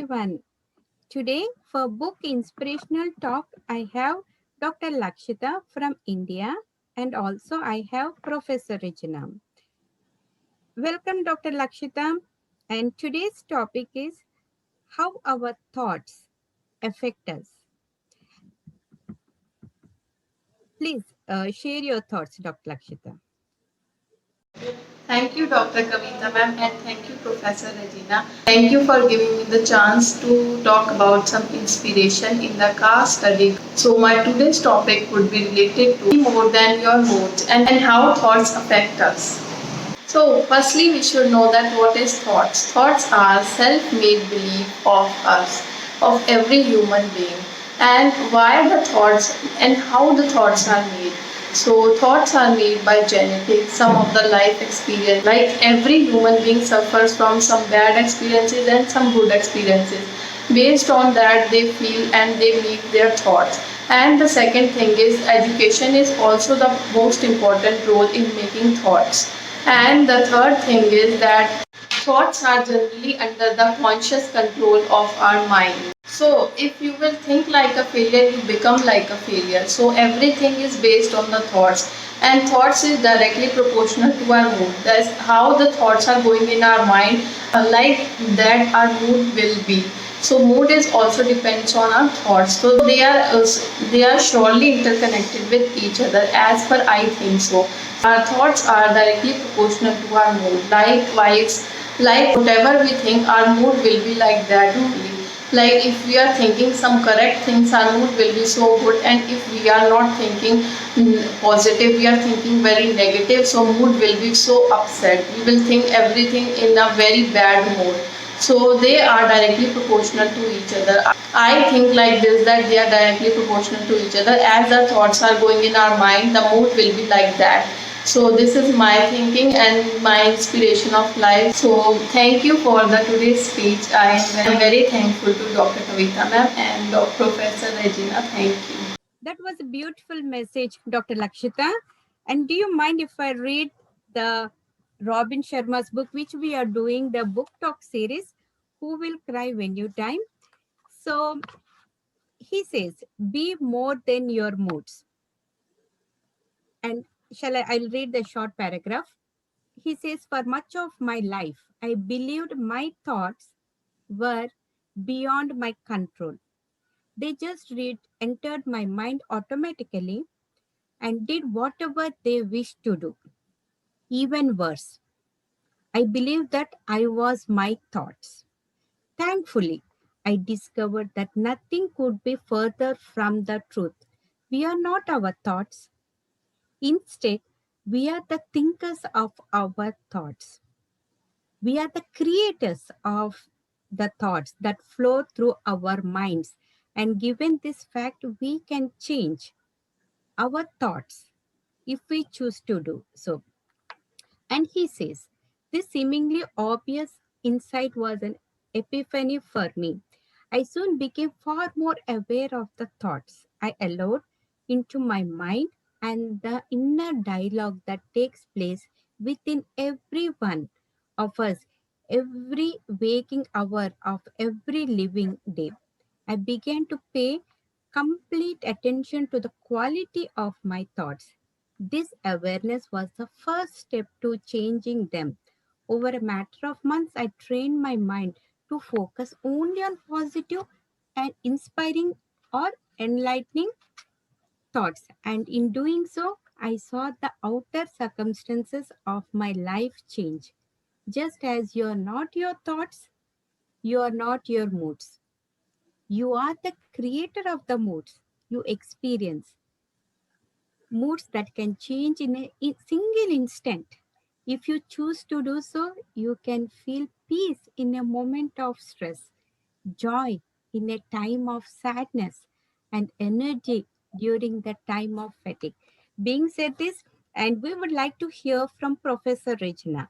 everyone. Today, for Book Inspirational Talk, I have Dr. Lakshyata from India and also I have Professor Regina. Welcome, Dr. Lakshyata. And today's topic is how our thoughts affect us. Please share your thoughts, Dr. Lakshyata. Thank you, Dr. Kavitha ma'am, and thank you, Professor Regina. Thank you for giving me the chance to talk about some inspiration in the car study. So my today's topic would be related to more than your moods and how thoughts affect us. So firstly, we should know that what is thoughts. Thoughts are self-made belief of us, of every human being, and why the thoughts and how the thoughts are made. So thoughts are made by genetics, some of the life experience. Like every human being suffers from some bad experiences and some good experiences. Based on that, they feel and they make their thoughts. And the second thing is education is also the most important role in making thoughts. And the third thing is that thoughts are generally under the conscious control of our mind. So, if you will think like a failure, you become like a failure. So, everything is based on the thoughts, and thoughts is directly proportional to our mood. That's how the thoughts are going in our mind, like that our mood will be. So mood is also depends on our thoughts. So they are surely interconnected with each other. As per I think so, our thoughts are directly proportional to our mood. Likewise, like whatever we think, our mood will be like that only. Like if we are thinking some correct things, our mood will be so good, and if we are not thinking positive, we are thinking very negative, so mood will be so upset. We will think everything in a very bad mood. So they are directly proportional to each other. I think like this, that they are directly proportional to each other. As the thoughts are going in our mind, the mood will be like that. So this is my thinking and my inspiration of life. So thank you for the today's speech. I am very thankful to Dr. Kavitha ma'am and Professor Regina. Thank you. That was a beautiful message, Dr. Lakshita. And do you mind if I read the Robin Sharma's book, which we are doing the book talk series, Who Will Cry When You Die? So he says, be more than your moods. And I'll read the short paragraph. He says, for much of my life, I believed my thoughts were beyond my control. They just entered my mind automatically and did whatever they wished to do. Even worse, I believed that I was my thoughts. Thankfully, I discovered that nothing could be further from the truth. We are not our thoughts. Instead, we are the thinkers of our thoughts. We are the creators of the thoughts that flow through our minds. And given this fact, we can change our thoughts if we choose to do so. And he says, this seemingly obvious insight was an epiphany for me. I soon became far more aware of the thoughts I allowed into my mind and the inner dialogue that takes place within every one of us, every waking hour of every living day. I began to pay complete attention to the quality of my thoughts. This awareness was the first step to changing them. Over a matter of months, I trained my mind to focus only on positive and inspiring or enlightening thoughts. And in doing so, I saw the outer circumstances of my life change. Just as you are not your thoughts, you are not your moods. You are the creator of the moods you experience. Moods that can change in a single instant. If you choose to do so, you can feel peace in a moment of stress, joy in a time of sadness, and energy during the time of fatigue. Being said this, and we would like to hear from Professor Regina.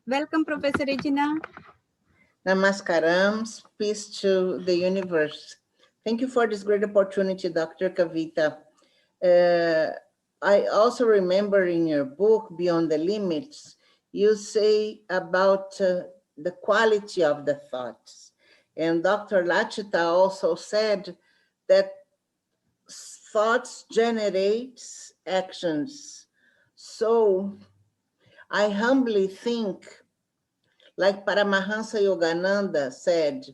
Welcome, Professor Regina. Namaskaram, peace to the universe. Thank you for this great opportunity, Dr. Kavitha. I also remember in your book, Beyond the Limits, you say about the quality of the thoughts. And Dr. Lakshyata also said that thoughts generates actions. So I humbly think, like Paramahansa Yogananda said,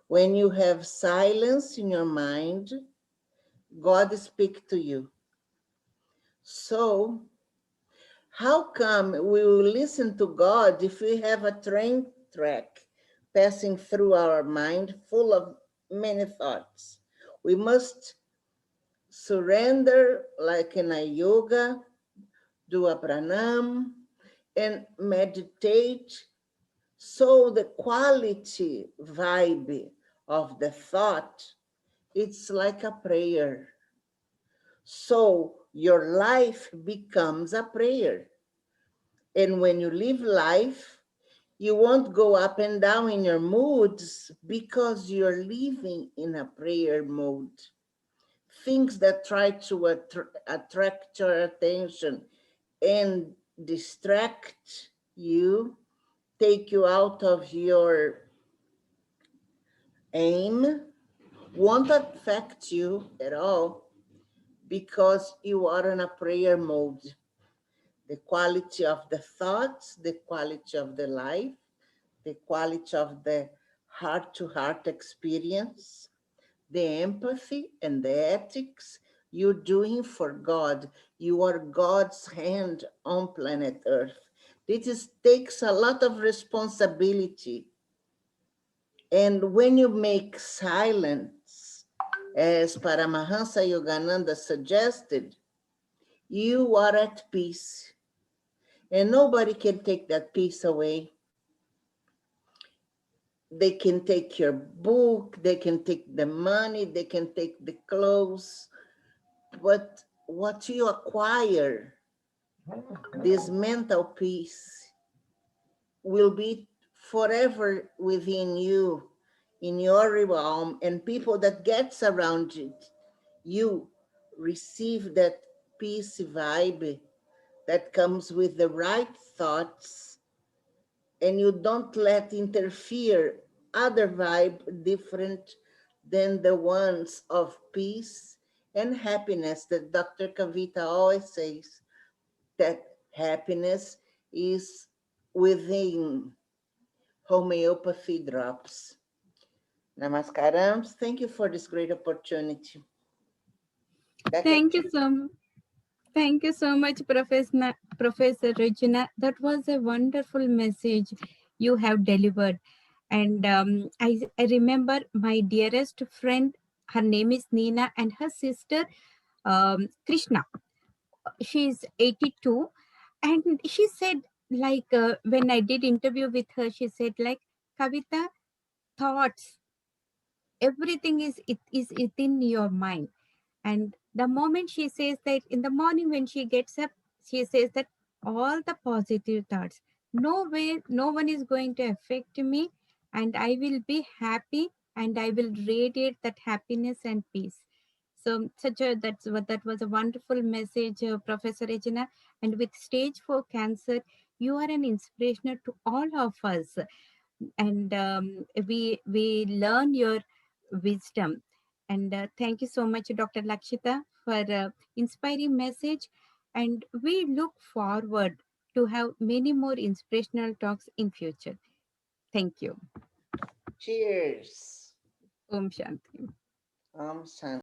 when you have silence in your mind, God speaks to you. So how come we will listen to God if we have a train track passing through our mind full of many thoughts? We must surrender, like in a yoga, do a pranam, and meditate. So the quality vibe of the thought, it's like a prayer. So your life becomes a prayer. And when you live life, you won't go up and down in your moods because you're living in a prayer mode. Things that try to attract your attention and distract you, take you out of your aim, won't affect you at all because you are in a prayer mode. The quality of the thoughts, the quality of the life, the quality of the heart to heart experience, the empathy and the ethics you're doing for God. You are God's hand on planet Earth. Takes a lot of responsibility. And when you make silence, as Paramahansa Yogananda suggested, you are at peace. And nobody can take that peace away. They can take your book, they can take the money, they can take the clothes, but what you acquire, this mental peace, will be forever within you, in your realm, and people that gets around you receive that peace vibe that comes with the right thoughts, and you don't let interfere other vibe different than the ones of peace and happiness that Dr. Kavitha always says, that happiness is within homeopathy drops. Namaskarams. Thank you for this great opportunity. Back at Thank you you. so Thank you so much, Professor Regina. That was a wonderful message you have delivered. And I remember my dearest friend, her name is Nina, and her sister, Krishna. She is 82. And she said, like, when I did interview with her, she said, like, Kavitha, thoughts, everything is within your mind. And the moment she says that, in the morning when she gets up, she says that all the positive thoughts, no way, no one is going to affect me, and I will be happy, and I will radiate that happiness and peace. So that was a wonderful message, Professor Regina. And with stage 4 cancer, you are an inspiration to all of us, and we learn your wisdom. And thank you so much, Dr. Lakshita, for inspiring message. And we look forward to have many more inspirational talks in future. Thank you. Cheers. Om Shanti. Shanti.